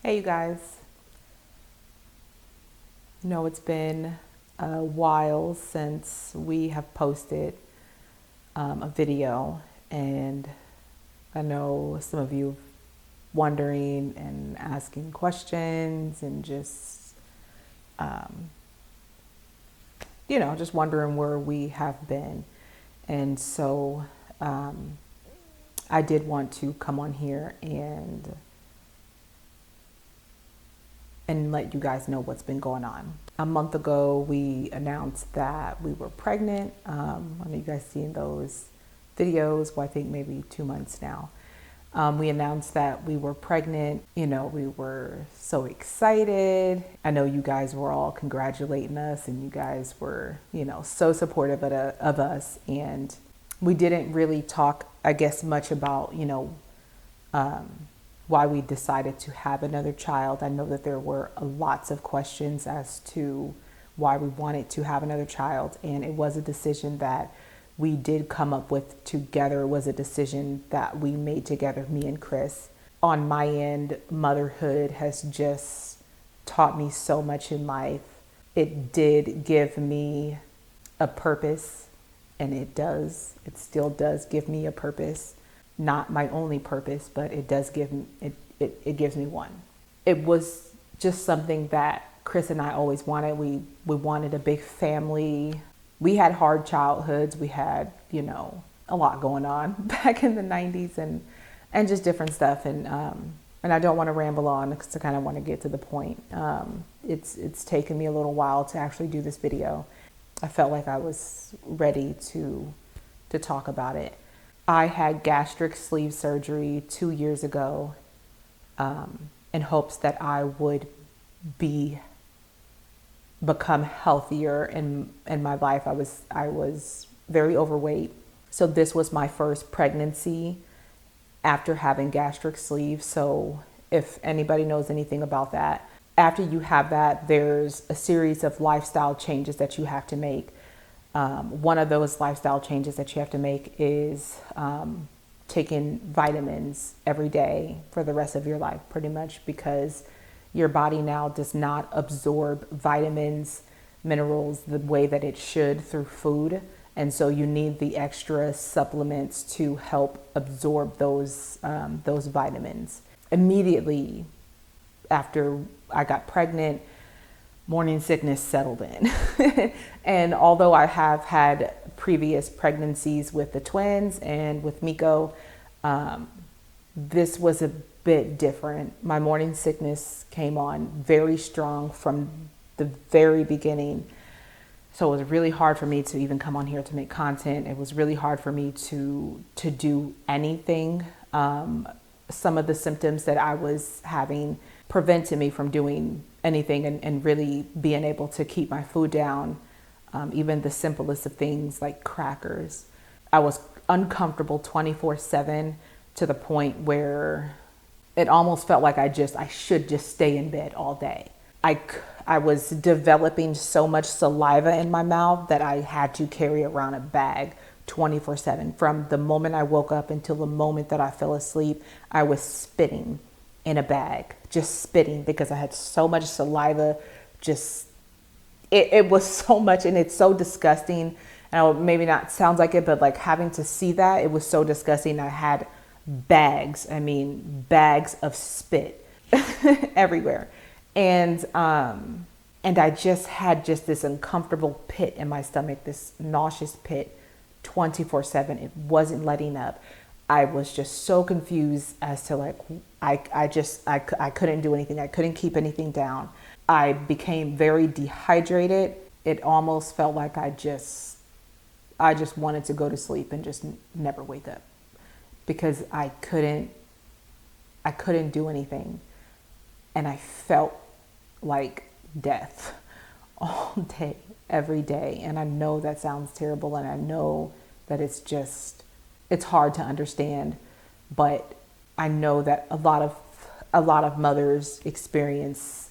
Hey, you guys. It's been a while since we have posted a video, and I know some of you wondering and asking questions and um, just wondering where we have been. And so um, I did want to come on here and let you guys know what's been going on. A month ago, we announced that we were pregnant. I know you guys seen those videos. Well, I think maybe 2 months now. We announced that we were pregnant. We were so excited. I know you guys were all congratulating us, and you guys were, so supportive of us. And we didn't really talk, I guess, much about, um, why we decided to have another child. I know that there were lots of questions as to why we wanted to have another child, and it was a decision that we did come up with together. It was a decision that we made together, me and Chris. On my end, motherhood has just taught me so much in life. It did give me a purpose, and it still does give me a purpose. Not my only purpose, but it does give me, it gives me one. It was just something that Chris and I always wanted. We wanted a big family. We had hard childhoods. We had, a lot going on back in the 90s and just different stuff. And I don't want to ramble on because I kind of want to get to the point. It's taken me a little while to actually do this video. I felt like I was ready to talk about it. I had gastric sleeve surgery 2 years ago in hopes that I would become healthier in my life. I was very overweight. So this was my first pregnancy after having gastric sleeve. So if anybody knows anything about that, after you have that, there's a series of lifestyle changes that you have to make. One of those lifestyle changes that you have to make is taking vitamins every day for the rest of your life, pretty much, because your body now does not absorb vitamins, minerals the way that it should through food. And so you need the extra supplements to help absorb those vitamins. Immediately after I got pregnant, morning sickness settled in. And although I have had previous pregnancies with the twins and with Miko, this was a bit different. My morning sickness came on very strong from the very beginning. So it was really hard for me to even come on here to make content. It was really hard for me to do anything. Some of the symptoms that I was having prevented me from doing anything and really being able to keep my food down. Even the simplest of things like crackers. I was uncomfortable 24/7 to the point where it almost felt like I should just stay in bed all day. I was developing so much saliva in my mouth that I had to carry around a bag 24/7. From the moment I woke up until the moment that I fell asleep, I was spitting in a bag, just spitting, because I had so much saliva. It was so much, and it's so disgusting. And maybe not sounds like it, but like having to see that, it was so disgusting. I had bags of spit everywhere. And I just had this uncomfortable pit in my stomach, this nauseous pit 24/7. It wasn't letting up. I was just so confused as to I couldn't do anything. I couldn't keep anything down. I became very dehydrated. It almost felt like I just wanted to go to sleep and just never wake up, because I couldn't do anything. And I felt like death all day, every day. And I know that sounds terrible, and I know that it's hard to understand, but I know that a lot of mothers experience,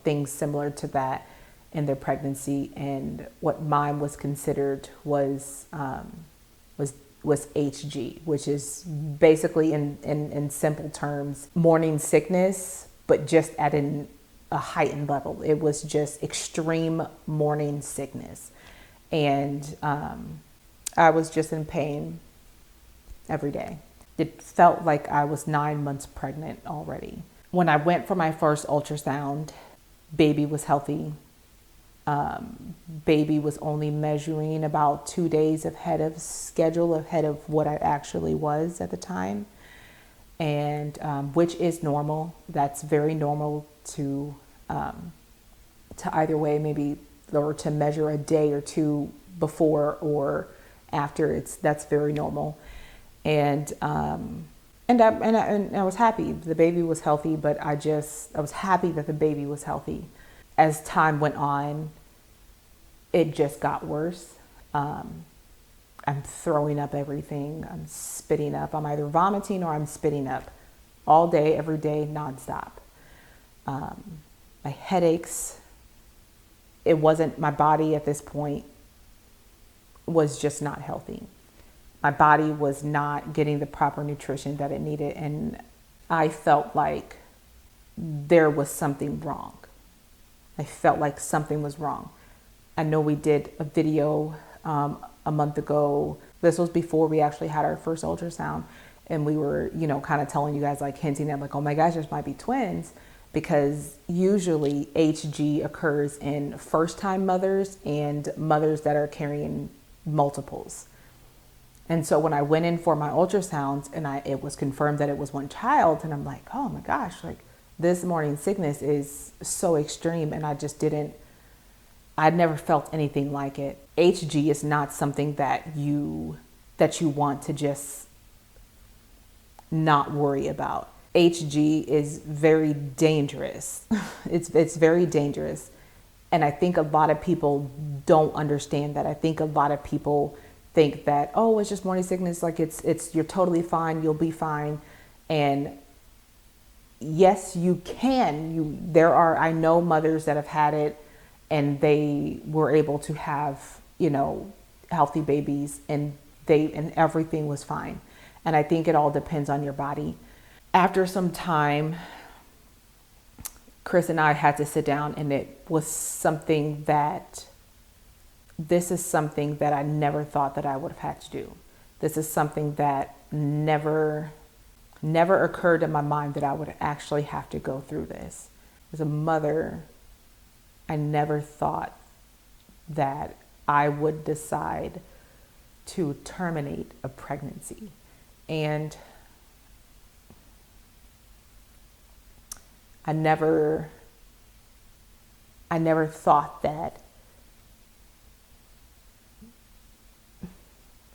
things similar to that in their pregnancy. And what mine was considered was HG, which is basically in simple terms, morning sickness but just at a heightened level. It was just extreme morning sickness. And I was just in pain every day. It felt like I was 9 months pregnant already. When I went for my first ultrasound, baby was healthy. Baby was only measuring about 2 days ahead of schedule, ahead of what I actually was at the time. And which is normal. That's very normal to either way, maybe, or to measure a day or two before or after. That's very normal. And I was happy the baby was healthy, but I was happy that the baby was healthy. As time went on, it just got worse. I'm throwing up everything. I'm spitting up. I'm either vomiting or I'm spitting up all day, every day, nonstop. My headaches, my body at this point was just not healthy. My body was not getting the proper nutrition that it needed. And I felt like there was something wrong. I felt like something was wrong. I know we did a video a month ago. This was before we actually had our first ultrasound. And we were, kind of telling you guys, like hinting at like, oh my gosh, this might be twins. Because usually HG occurs in first-time mothers and mothers that are carrying multiples. And so when I went in for my ultrasounds and it was confirmed that it was one child, and I'm like, oh my gosh, like this morning sickness is so extreme, and I'd never felt anything like it. HG is not something that you want to just not worry about. HG is very dangerous. It's very dangerous. And I think a lot of people don't understand that. I think a lot of people think that, oh, it's just morning sickness, like you're totally fine, you'll be fine. And yes, you can. I know mothers that have had it and they were able to have, healthy babies, and everything was fine. And I think it all depends on your body. After some time, Chris and I had to sit down, and this is something that I never thought that I would have had to do. This is something that never occurred in my mind that I would actually have to go through this. As a mother, I never thought that I would decide to terminate a pregnancy. And I never thought that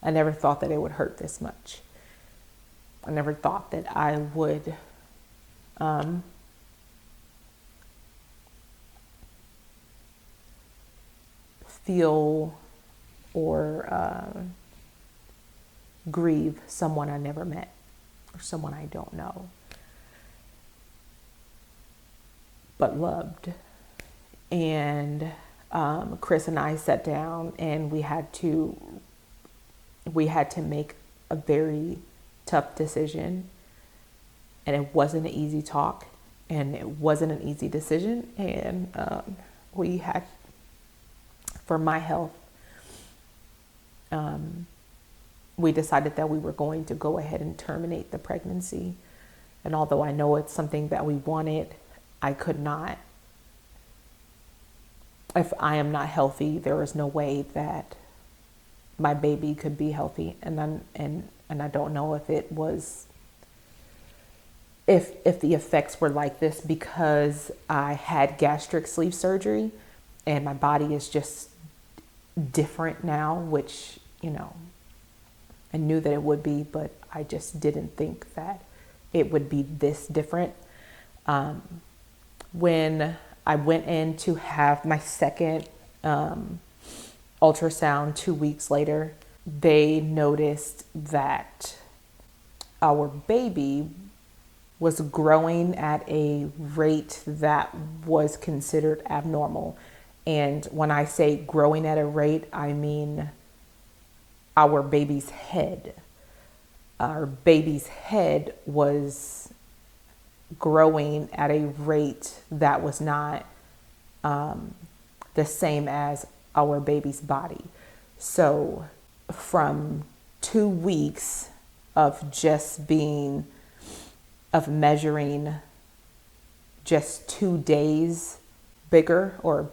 it would hurt this much. I never thought that I would feel or grieve someone I never met or someone I don't know, but loved. And Chris and I sat down, and we had to make a very tough decision. And it wasn't an easy talk, and it wasn't an easy decision. And we had, for my health, we decided that we were going to go ahead and terminate the pregnancy. And although I know it's something that we wanted, I could not. If I am not healthy, there is no way that my baby could be healthy. And I don't know if it was, if the effects were like this because I had gastric sleeve surgery and my body is just different now, which, I knew that it would be, but I just didn't think that it would be this different. When I went in to have my second ultrasound 2 weeks later, they noticed that our baby was growing at a rate that was considered abnormal. And when I say growing at a rate, I mean our baby's head. Our baby's head was growing at a rate that was not the same as our baby's body. So from 2 weeks of just being, of measuring just 2 days bigger, or,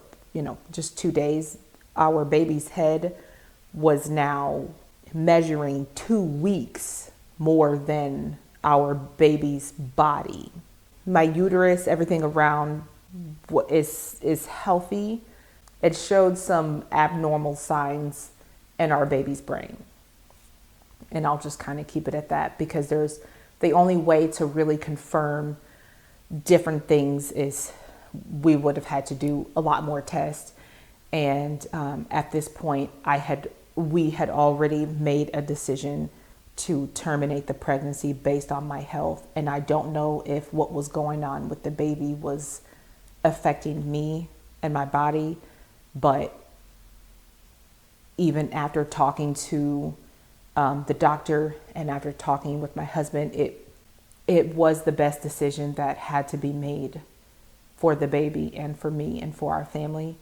just 2 days, our baby's head was now measuring 2 weeks more than our baby's body. My uterus, everything around is healthy. It showed some abnormal signs in our baby's brain. And I'll just kind of keep it at that, because the only way to really confirm different things is we would have had to do a lot more tests. And at this point, we had already made a decision to terminate the pregnancy based on my health. And I don't know if what was going on with the baby was affecting me and my body, but even after talking to the doctor and after talking with my husband, it was the best decision that had to be made for the baby and for me and for our family.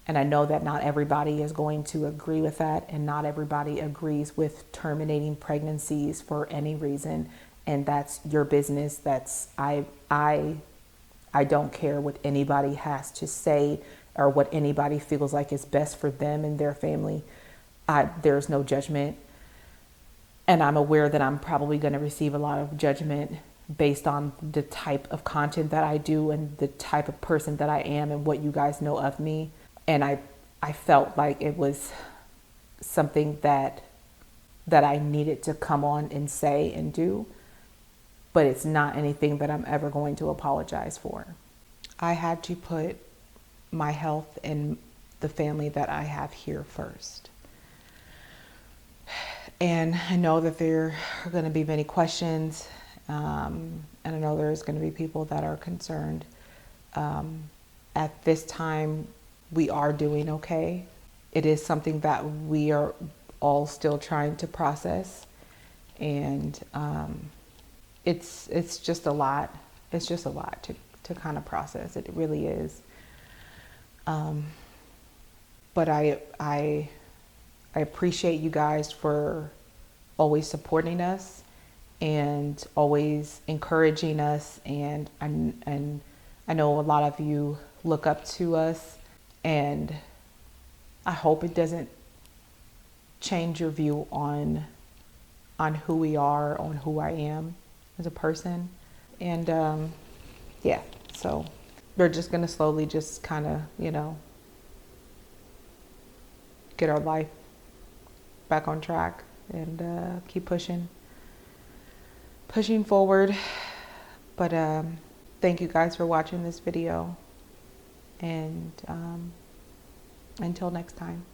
And I know that not everybody is going to agree with that, and not everybody agrees with terminating pregnancies for any reason. And that's your business. I don't care what anybody has to say or what anybody feels like is best for them and their family. There's no judgment. And I'm aware that I'm probably going to receive a lot of judgment based on the type of content that I do and the type of person that I am and what you guys know of me. And I felt like it was something that I needed to come on and say and do, but it's not anything that I'm ever going to apologize for. I had to put my health and the family that I have here first. And I know that there are going to be many questions, and I know there's going to be people that are concerned. At this time, we are doing okay. It is something that we are all still trying to process, and it's just a lot. It's just a lot to kind of process. It really is. But I appreciate you guys for always supporting us and always encouraging us, and I know a lot of you look up to us. And I hope it doesn't change your view on who we are, on who I am as a person. And yeah, so we're just going to slowly just kind of, get our life back on track and keep pushing forward. But thank you guys for watching this video. And until next time.